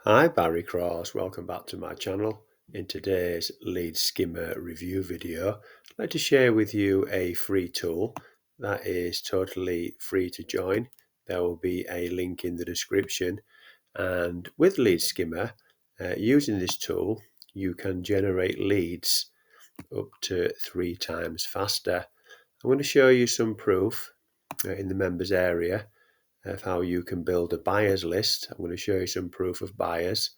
Hi, Barry Cross. Welcome back to my channel. In today's LeadSkimmer review video, I'd like to share with you a free tool that is totally free to join. There will be a link in the description. And with LeadSkimmer, using this tool, you can generate leads up to 3 times faster. I'm going to show you some proof in the members area of how you can build a buyers list. I'm going to show you some proof of buyers.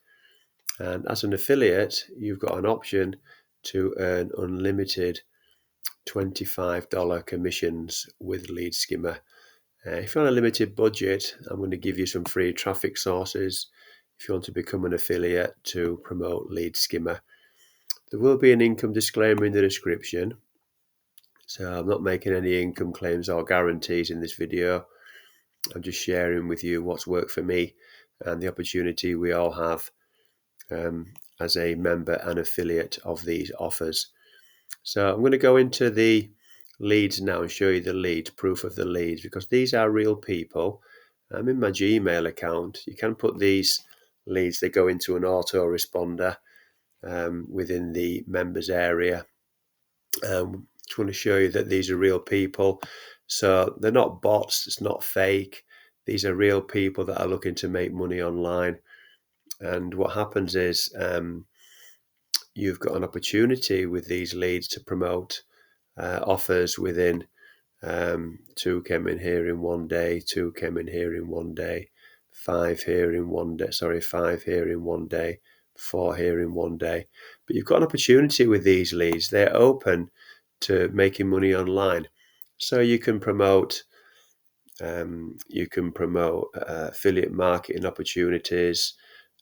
And as an affiliate, you've got an option to earn unlimited $25 commissions with LeadSkimmer. If you're on a limited budget, I'm going to give you some free traffic sources if you want to become an affiliate to promote LeadSkimmer. There will be an income disclaimer in the description, so I'm not making any income claims or guarantees in this video. I'm just sharing with you what's worked for me and the opportunity we all have as a member and affiliate of these offers. So I'm going to go into the leads now and show you the leads, proof of the leads, because these are real people. I'm in my Gmail account. You can put these leads, they go into an autoresponder within the members area. Just want to show you that these are real people. So they're not bots, it's not fake. These are real people that are looking to make money online. And what happens is you've got an opportunity with these leads to promote offers within 2 came in here in one day, 2 came in here in one day, 5 here in one day, 5 here in one day, 4 here in one day. But you've got an opportunity with these leads. They're open to making money online. So you can promote affiliate marketing opportunities,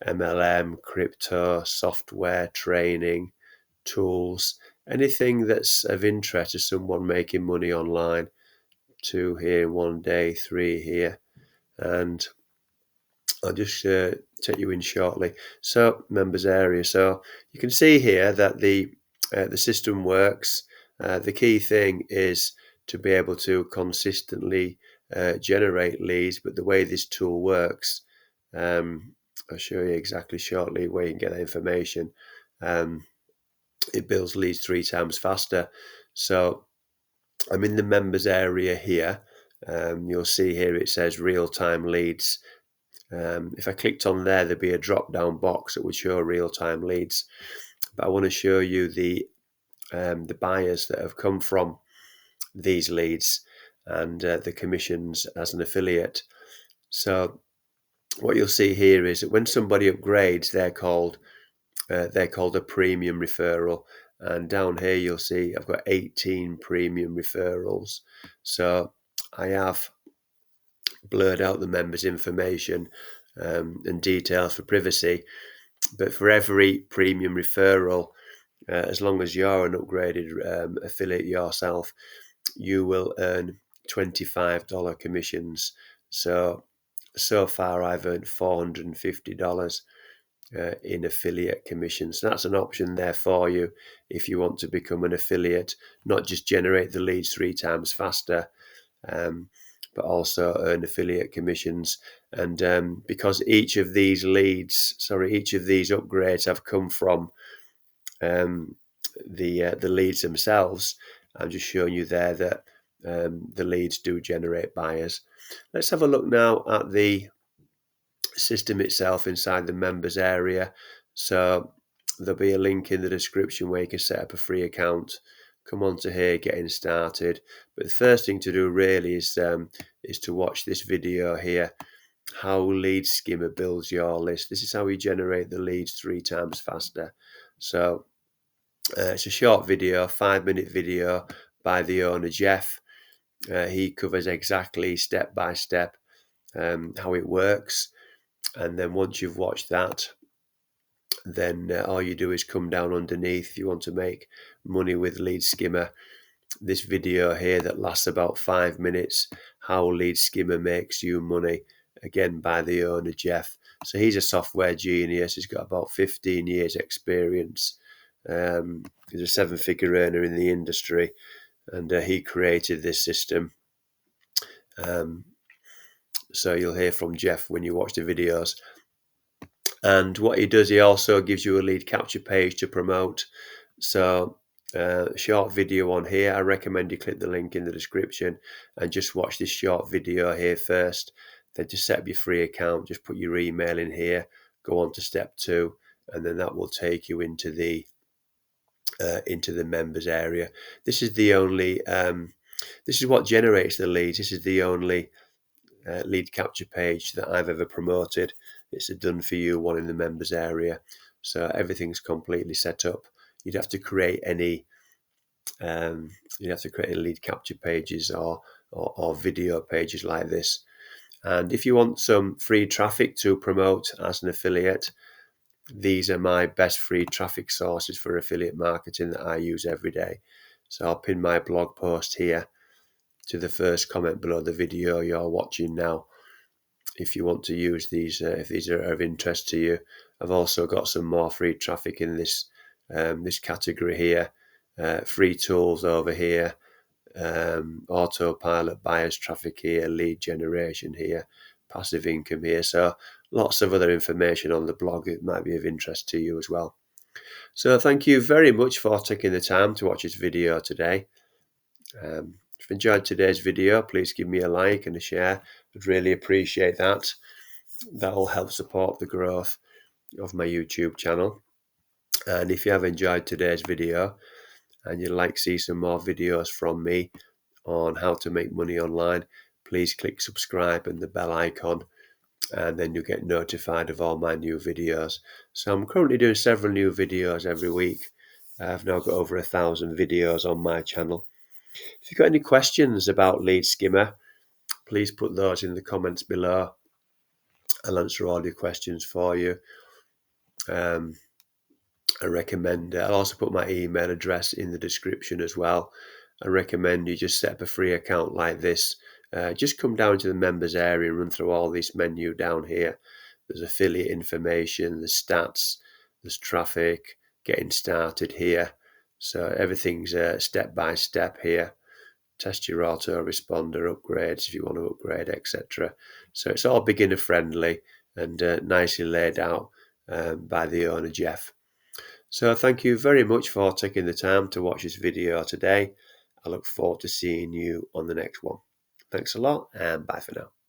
MLM, crypto, software, training, tools, anything that's of interest to someone making money online. 2 here one day, 3 here, and I'll just take you in shortly. So members area. So you can see here that the system works. The key thing is to be able to consistently generate leads, but the way this tool works, I'll show you exactly shortly where you can get that information. It builds leads 3 times faster. So I'm in the members area here. You'll see here it says real-time leads. If I clicked on there, there'd be a drop-down box that would show real-time leads. But I want to show you the buyers that have come from these leads and the commissions as an affiliate. So what you'll see here is that when somebody upgrades, they're called a premium referral. And down here you'll see I've got 18 premium referrals. So I have blurred out the members' information and details for privacy. But for every premium referral, as long as you're an upgraded affiliate yourself, you will earn $25 commissions. So far I've earned $450 in affiliate commissions. So that's an option there for you if you want to become an affiliate, not just generate the leads 3 times faster, but also earn affiliate commissions. And because each of these upgrades have come from the leads themselves, I'm just showing you there that the leads do generate buyers. Let's have a look now at the system itself inside the members area. So there'll be a link in the description where you can set up a free account. Come on to here, getting started. But the first thing to do really is to watch this video here, how LeadSkimmer builds your list. This is how we generate the leads 3 times faster. So it's a short video, 5-minute video by the owner, Geoff. He covers exactly step by step how it works. And then once you've watched that, then all you do is come down underneath if you want to make money with LeadSkimmer. This video here that lasts about 5 minutes, how LeadSkimmer makes you money, again by the owner, Geoff. So he's a software genius. He's got about 15 years experience. He's a 7-figure earner in the industry, and he created this system. So you'll hear from Geoff when you watch the videos. And what he does, he also gives you a lead capture page to promote. So short video on here. I recommend you click the link in the description and just watch this short video here first. Then just set up your free account, just put your email in here, go on to step 2, and then that will take you into the members area. This is the only this is what generates the leads. This is the only lead capture page that I've ever promoted. It's a done for you one in the members area, so everything's completely set up. You'd have to create any lead capture pages or video pages like this. And if you want some free traffic to promote as an affiliate, these are my best free traffic sources for affiliate marketing that I use every day. So I'll pin my blog post here to the first comment below the video you're watching now, if you want to use these, if these are of interest to you. I've also got some more free traffic in this category here, free tools over here, autopilot buyers traffic here, lead generation here, passive income here. So lots of other information on the blog that might be of interest to you as well. So thank you very much for taking the time to watch this video today. If you enjoyed today's video, please give me a like and a share. I'd really appreciate that. That will help support the growth of my YouTube channel. And if you have enjoyed today's video and you'd like to see some more videos from me on how to make money online, please click subscribe and the bell icon, and then you'll get notified of all my new videos. So I'm currently doing several new videos every week. I've now got over 1,000 videos on my channel. If you've got any questions about LeadSkimmer, please put those in the comments below. I'll answer all your questions for you. I recommend, I'll also put my email address in the description as well. I recommend you just set up a free account like this. Just come down to the members area and run through all this menu down here. There's affiliate information, there's stats, there's traffic, getting started here. So everything's step by step here. Test your autoresponder, upgrades if you want to upgrade, etc. So it's all beginner friendly and nicely laid out by the owner, Geoff. So thank you very much for taking the time to watch this video today. I look forward to seeing you on the next one. Thanks a lot and bye for now.